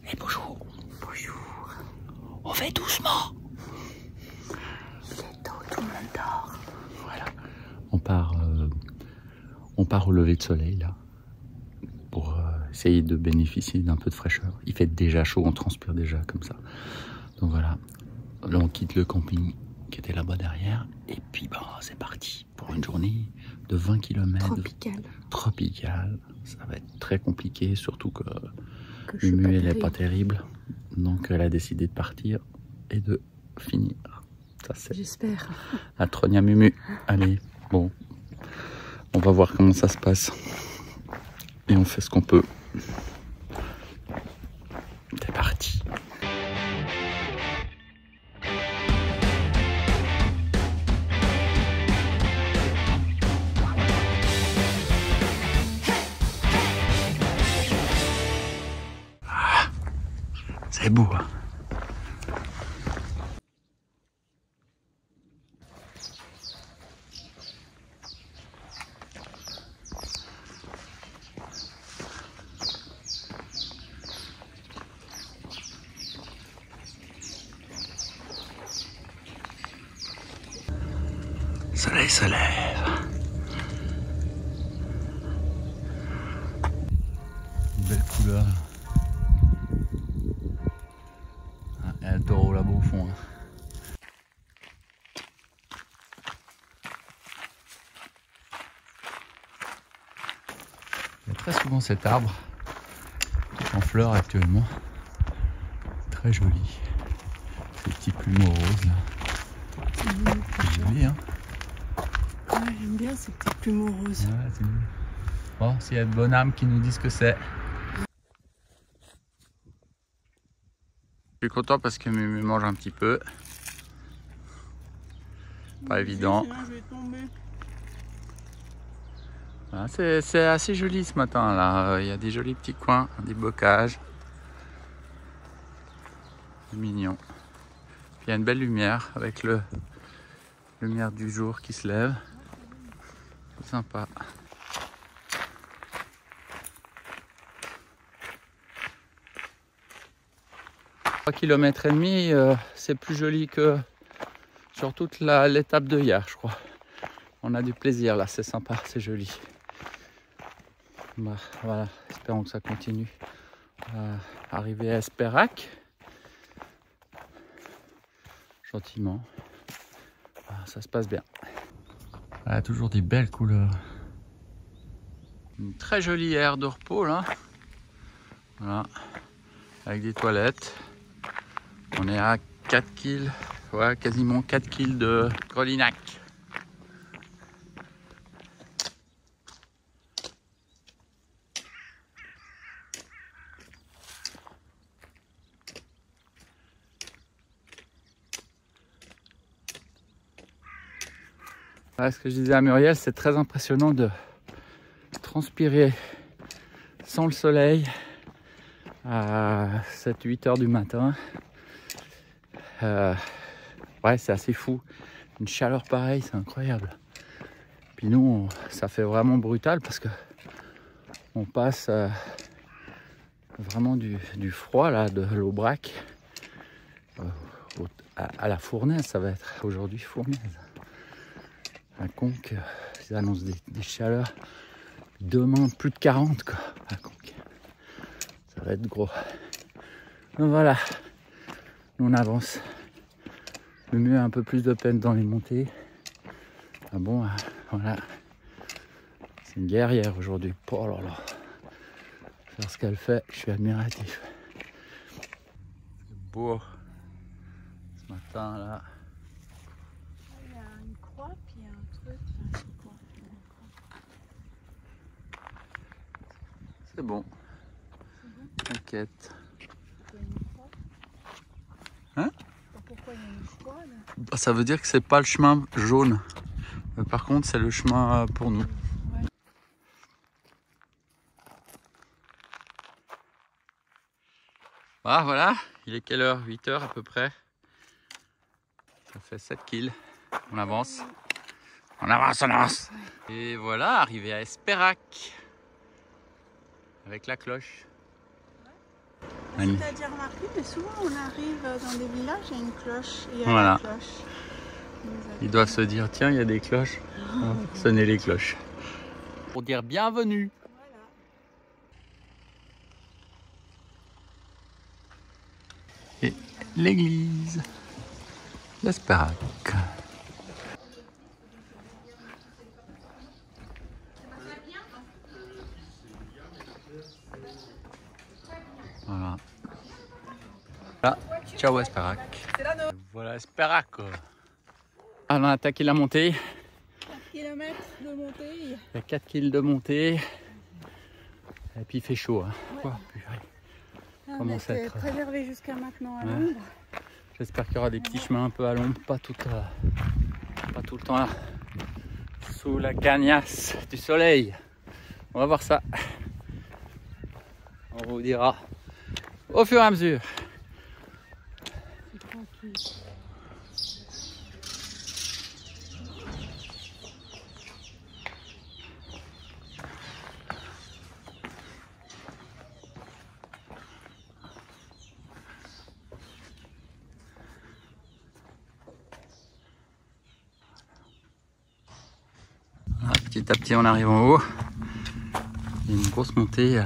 Et bonjour. Bonjour. On fait doucement. Il est tôt, tout le monde dort. Voilà. On part au lever de soleil là. Pour essayer de bénéficier d'un peu de fraîcheur. Il fait déjà chaud, on transpire déjà comme ça. Donc voilà. Là on quitte le camping qui était là-bas derrière. Et puis c'est parti pour une journée de 20 km. Tropicale. Ça va être très compliqué, surtout que Mumu elle n'est pas terrible. Donc elle a décidé de partir et de finir. Ça c'est. J'espère. À Tronia Mumu. Allez, bon. On va voir comment ça se passe. Et on fait ce qu'on peut. C'est parti. Ah, c'est beau, hein. Le soleil se lève. Une belle couleur. Ah, il y a le taureau là-bas au fond. Il y a très souvent cet arbre en fleurs actuellement. Très joli. Ces petits plumeaux roses là. C'est joli, hein. Ouais, j'aime bien ces petits plumeaux roses. Ouais, c'est joli. Bon, s'il y a de bonnes âmes qui nous disent que c'est. Je suis content parce que Mumu mange un petit peu. Pas évident. Sinon, je vais tomber. Ah, c'est assez joli ce matin là. Il y a des jolis petits coins, des bocages. C'est mignon. Puis il y a une belle lumière avec la lumière du jour qui se lève. C'est sympa. « 3,5 km, c'est plus joli que sur toute l'étape de hier, je crois. On a du plaisir là, c'est sympa, c'est joli. Voilà, espérons que ça continue. Arriver à Espérac. Gentiment. Ça se passe bien. Voilà, toujours des belles couleurs. Une très jolie aire de repos là. Voilà. Avec des toilettes. On est à 4 kg, ouais, quasiment 4 kg de Grelinac. Ouais, ce que je disais à Muriel, c'est très impressionnant de transpirer sans le soleil à 7-8 heures du matin. Ouais, c'est assez fou. Une chaleur pareille, c'est incroyable. Puis nous, ça fait vraiment brutal parce que on passe vraiment du froid, là, de l'Aubrac à la fournaise. Ça va être aujourd'hui fournaise. À Conques, ils annoncent des chaleurs. Demain, plus de 40, quoi, à Conques. Ça va être gros. Donc voilà, nous on avance. Le mieux, un peu plus de peine dans les montées. Ah bon, voilà. C'est une guerrière aujourd'hui. Oh là là. Faire ce qu'elle fait, je suis admiratif. C'est beau. Ce matin là. Il y a une croix, puis il y a un truc. C'est bon. T'inquiète. Hein? Pourquoi il y a une croix là? Bah, ça veut dire que c'est pas le chemin jaune. Par contre, c'est le chemin pour nous. Ouais. Ah voilà, il est quelle heure? 8 heures à peu près. Ça fait 7 kills. On avance. On avance, on avance. Et voilà, arrivé à Espérac. Avec la cloche. Magnifique. Tu as déjà remarqué, mais souvent on arrive dans des villages, il y a une cloche. Il y a Voilà. une cloche. Ils doivent se dire, tiens, il y a des cloches. On va sonner les cloches. Pour dire bienvenue. Voilà. Et l'église d'Esperac. Voilà. Là, ciao Esperac. Voilà Esperac. On a attaqué la montée. 4 km de montée. Il y a 4 km de montée. Et puis il fait chaud. Hein. Ouais. Oh, purée. On Commence à était être- préservé jusqu'à maintenant à Ouais. l'ombre. J'espère qu'il y aura des petits chemins un peu à l'ombre, pas tout le temps là, sous la cagnasse du soleil. On va voir ça. On vous dira au fur et à mesure. C'est tranquille. Voilà, petit à petit on arrive en haut. Il y a une grosse montée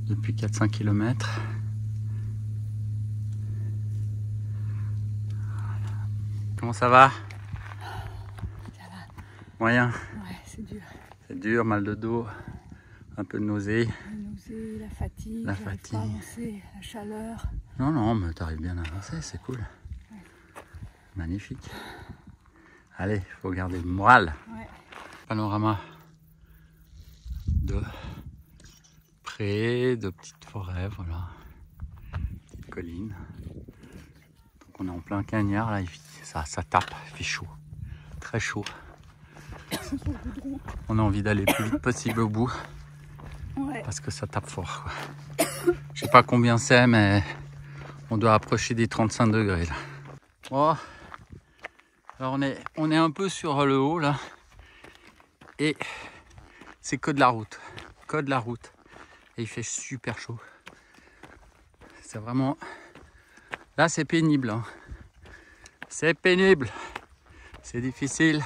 depuis 4-5 km. Comment ça va? Moyen. Ouais, c'est dur. C'est dur, mal de dos, un peu de nausée. La nausée, la fatigue, La j'arrive pas à fatigue. avancer, la chaleur. Non, non, mais t'arrives bien à avancer, c'est cool. Magnifique. Allez, il faut garder le moral. Ouais. Panorama de prés, de petites forêts, voilà. Petite colline. Donc on est en plein cagnard, là, ça tape, il fait chaud. Très chaud. On a envie d'aller le plus vite possible au bout. Ouais. Parce que ça tape fort, quoi. Je sais pas combien c'est, mais on doit approcher des 35 degrés là. Oh. Alors on est un peu sur le haut là. Et c'est que de la route. Que de la route. Et il fait super chaud. C'est vraiment... Là c'est pénible. Hein. C'est pénible. C'est difficile.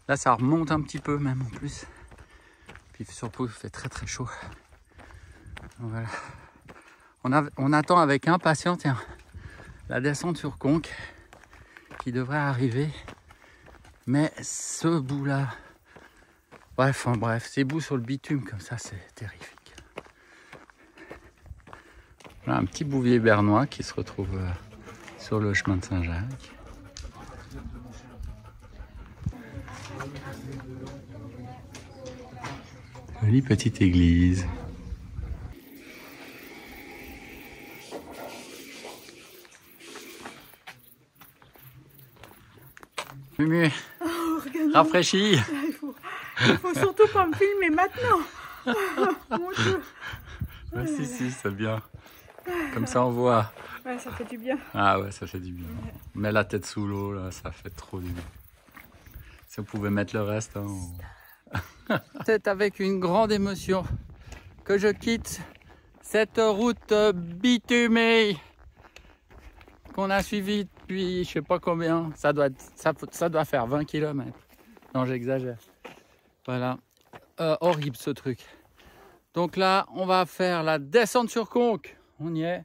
Là ça remonte un petit peu même en plus. Puis surtout il fait très très chaud. Donc, voilà. On attend avec impatience tiens, la descente sur Conques qui devrait arriver. Mais ce bout là, bref, ces bouts sur le bitume comme ça c'est terrifique. Voilà un petit bouvier bernois qui se retrouve sur le chemin de Saint-Jacques. Jolie petite église. Mumu, rafraîchi. Il faut surtout pas me filmer maintenant. Mon Dieu. Ah, si, c'est bien. Comme ça on voit. Ouais, ça fait du bien. Ah ouais, ça fait du bien. Mets la tête sous l'eau, là, ça fait trop du bien. Si on pouvait mettre le reste. Hein, C'est avec une grande émotion que je quitte cette route bitumée qu'on a suivie depuis je sais pas combien. Ça doit faire 20 km. Non, j'exagère. Voilà. Horrible ce truc. Donc là, on va faire la descente sur Conques. On y est.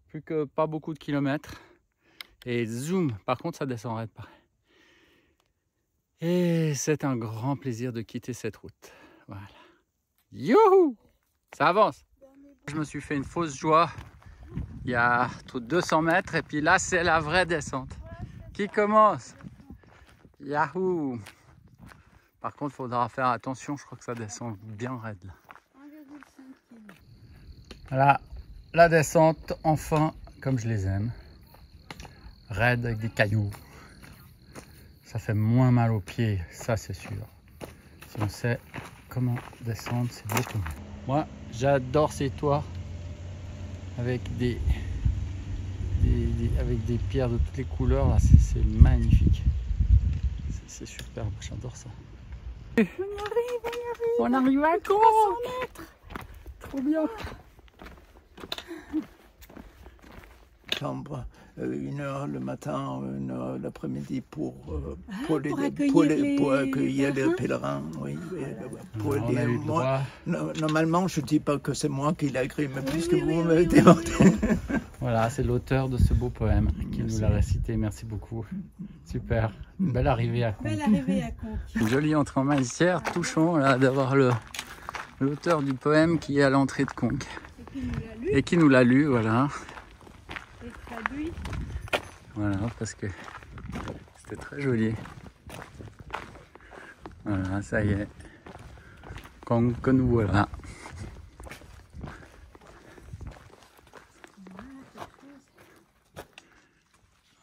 Plus que pas beaucoup de kilomètres. Et zoom. Par contre, ça descend raide pareil. Et c'est un grand plaisir de quitter cette route. Voilà. Youhou! Ça avance. Je me suis fait une fausse joie il y a tout 200 mètres. Et puis là, c'est la vraie descente qui commence. Yahoo! Par contre, il faudra faire attention. Je crois que ça descend bien raide là. 1,5 kg. Voilà, la descente, enfin, comme je les aime. Raide avec des cailloux. Ça fait moins mal aux pieds, ça c'est sûr. Si on sait comment descendre, c'est beaucoup mieux. Moi, j'adore ces toits avec des pierres de toutes les couleurs. Là, c'est magnifique. C'est superbe, j'adore ça. On y arrive, on y arrive. On arrive à Conques. 300 mètres. Trop bien. attendre 1 heure le matin, 1 heure l'après-midi pour accueillir les pèlerins. Oui, normalement, je ne dis pas que c'est moi qui l'ai écrit, mais puisque vous m'avez demandé. Voilà, c'est l'auteur de ce beau poème qui nous l'a récité. Merci beaucoup. Super. Belle arrivée à Conques. Belle arrivée à Conques. Une jolie entrée en malissière, touchant là d'avoir l'auteur du poème qui est à l'entrée de Conques. Et qui nous l'a lu, voilà. Et traduit. Voilà, parce que c'était très joli. Voilà, ça y est. Conques, nous voilà.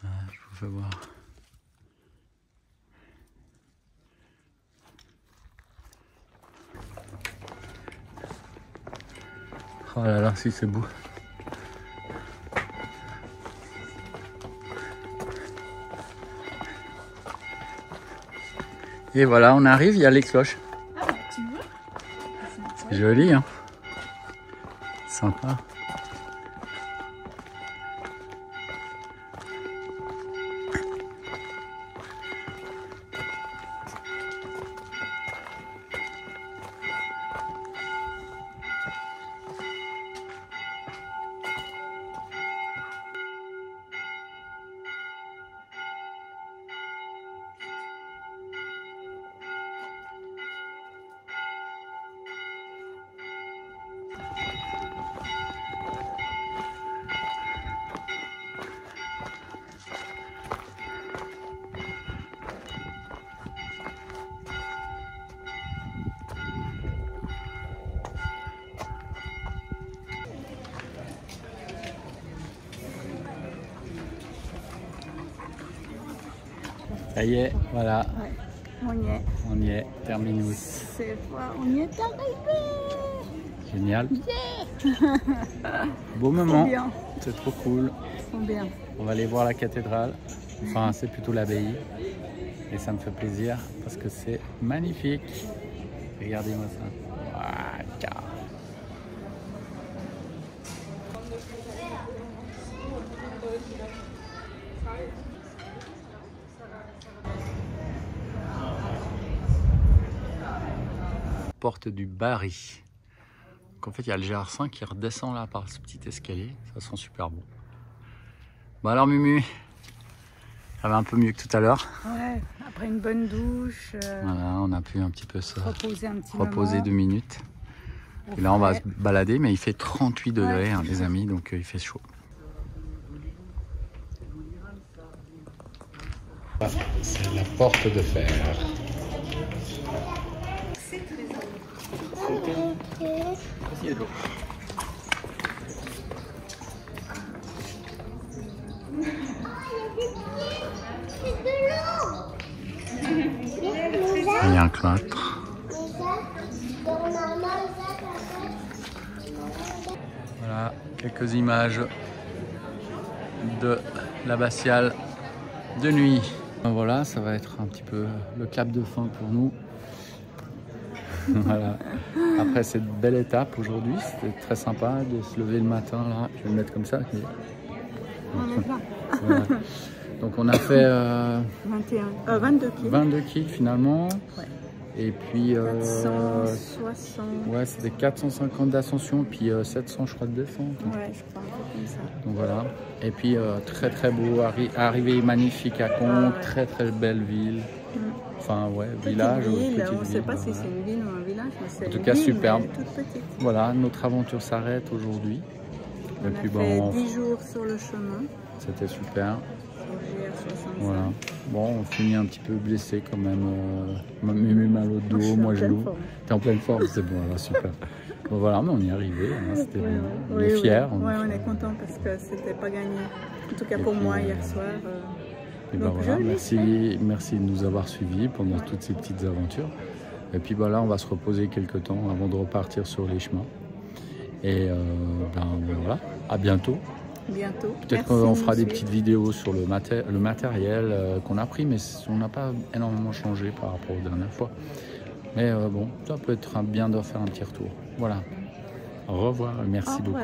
Voilà, je vous fais voir. Oh là là, si c'est beau. Et voilà, on arrive, il y a les cloches. Ah bah tu vois. C'est joli, hein. Sympa. Ça y est, voilà. Ouais, on y est. On y est, terminus. C'est vrai, on y est arrivé. Génial. Yeah. Beau moment. Trop bien. C'est trop cool. Trop bien. On va aller voir la cathédrale. Enfin, c'est plutôt l'abbaye. Et ça me fait plaisir parce que c'est magnifique. Regardez-moi ça. Voilà. Porte du Barry. Donc en fait, il y a le GR5 qui redescend là par ce petit escalier. Ça sent super bon. Bon alors Mumu, ça va un peu mieux que tout à l'heure. Ouais, après une bonne douche. Voilà, on a pu un petit peu se reposer 2 minutes. Et là, on va se balader, mais il fait 38 degrés, hein, les amis, donc il fait chaud. C'est la porte de fer. C'est très Il y a de l'eau. Il y a un cloître. Voilà, quelques images de l'abbatiale de nuit. Voilà, ça va être un petit peu le clap de fin pour nous. Voilà. Après cette belle étape aujourd'hui, c'était très sympa de se lever le matin là. Je vais le mettre comme ça. Voilà. Donc on a fait 22 kills. 22 kills finalement. Ouais. Et puis 460. ouais, c'était 450 d'ascension, puis 700 je crois de descente. Ouais, je crois un peu comme ça. Donc voilà. Et puis très très beau, arrivée magnifique à Conques, ouais. Très très belle ville. Enfin ouais, village. Ville, on ne sait pas si c'est une ville ou un village, mais c'est en tout cas ville, superbe. Toute petite. Voilà, notre aventure s'arrête aujourd'hui. On a fait 10 jours sur le chemin. C'était super. GR65. Voilà. Bon, on finit un petit peu blessé quand même. Mumu mal au dos, moi genou. T'es en pleine forme, c'est bon, alors super. Bon voilà, mais on y est arrivé, hein, c'était bon. On est fiers. Oui, on est content parce que c'était pas gagné. En tout cas pour moi hier soir. Et ben voilà, merci de nous avoir suivis pendant toutes ces petites aventures. Et puis voilà, on va se reposer quelques temps avant de repartir sur les chemins. Et voilà, à bientôt. Peut-être qu'on fera des petites vidéos sur le matériel qu'on a pris, mais on n'a pas énormément changé par rapport aux dernières fois. Mais bon, ça peut être bien de faire un petit retour. Voilà. Au revoir, merci beaucoup.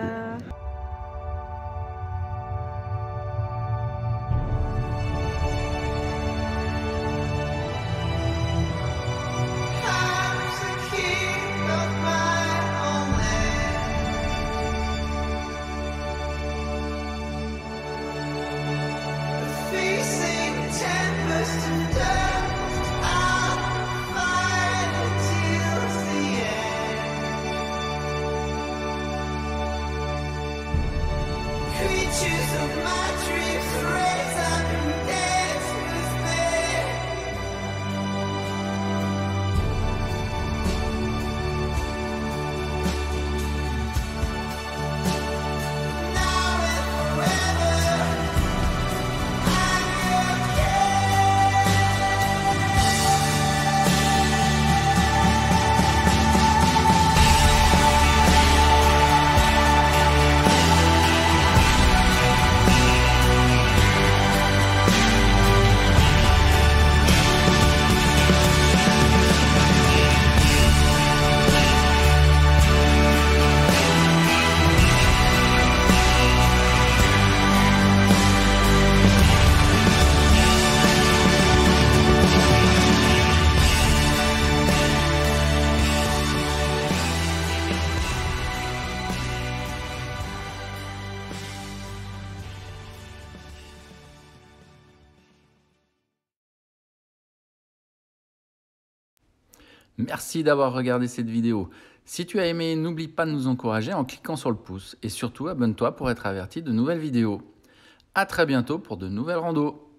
Creatures of my dreams raise up and dance with me. Now and forever, I'm Merci d'avoir regardé cette vidéo. Si tu as aimé, n'oublie pas de nous encourager en cliquant sur le pouce et surtout abonne-toi pour être averti de nouvelles vidéos. À très bientôt pour de nouvelles randos.